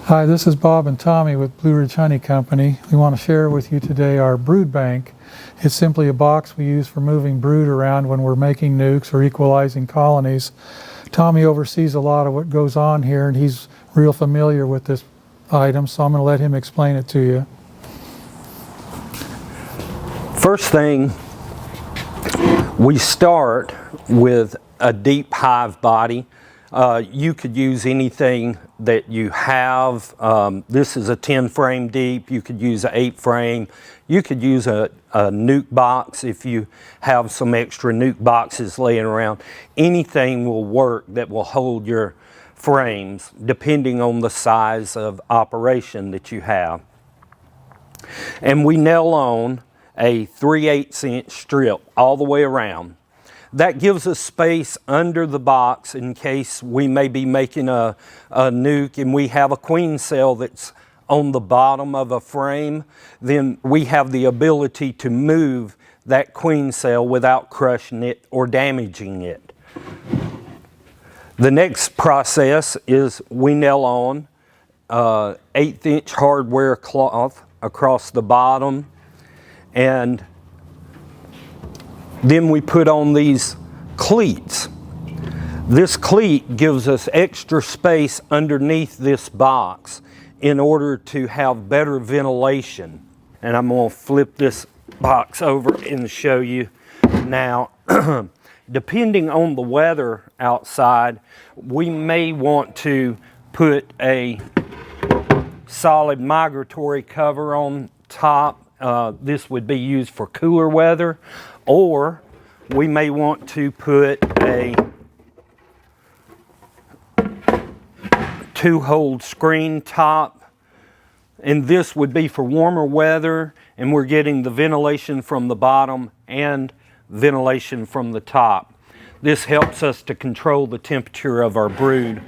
Hi, this is Bob and Tommy with Blue Ridge Honey Company. We want to share with you today our brood bank. It's simply a box we use for moving brood around when we're making nukes or equalizing colonies. Tommy oversees a lot of what goes on here and he's real familiar with this item, so I'm going to let him explain it to you. First thing, we start with a deep hive body. You could use anything that you have. This is a 10 frame deep. You could use an 8 frame. You could use a nuke box if you have some extra nuke boxes laying around. Anything will work that will hold your frames depending on the size of operation that you have. And we nail on a 3/8 inch strip all the way around. That gives us space under the box in case we may be making a nuke and we have a queen cell that's on the bottom of a frame. Then we have the ability to move that queen cell without crushing it or damaging it. The next process is we nail on 1/8 inch hardware cloth across the bottom, and then we put on these cleats. This cleat gives us extra space underneath this box in order to have better ventilation. And I'm going to flip this box over and show you now. Depending on the weather outside, we may want to put a solid migratory cover on top. This would be used for cooler weather, or we may want to put a 2-hole screen top, and this would be for warmer weather, and we're getting the ventilation from the bottom and ventilation from the top. This helps us to control the temperature of our brood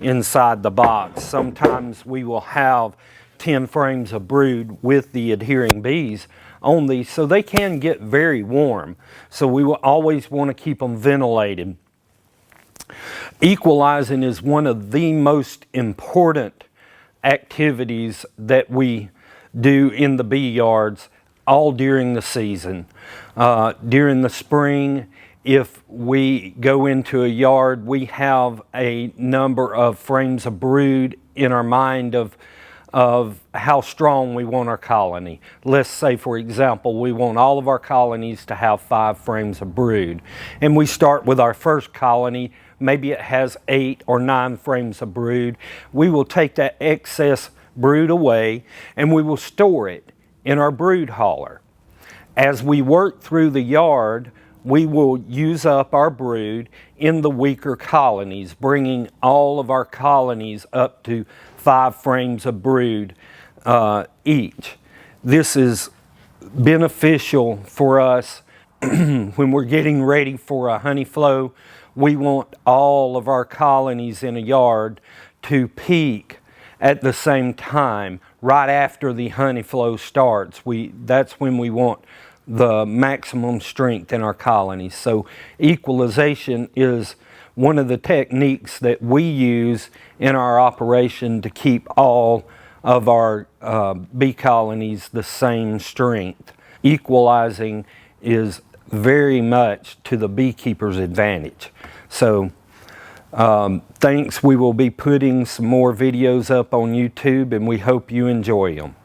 inside the box. Sometimes we will have 10 frames of brood with the adhering bees on these, so they can get very warm. So we will always want to keep them ventilated. Equalizing is one of the most important activities that we do in the bee yards all during the season. During the spring, if we go into a yard, we have a number of frames of brood in our mind of how strong we want our colony. Let's say, for example, we want all of our colonies to have 5 frames of brood. And we start with our first colony, maybe it has 8 or 9 frames of brood. We will take that excess brood away and we will store it in our brood hauler. As we work through the yard, we will use up our brood in the weaker colonies, bringing all of our colonies up to 5 frames of brood each. This is beneficial for us when we're getting ready for a honey flow. We want all of our colonies in a yard to peak at the same time, right after the honey flow starts. That's when we want the maximum strength in our colonies. So equalization is one of the techniques that we use in our operation to keep all of our bee colonies the same strength. Equalizing is very much to the beekeeper's advantage. So thanks. We will be putting some more videos up on YouTube, and we hope you enjoy them.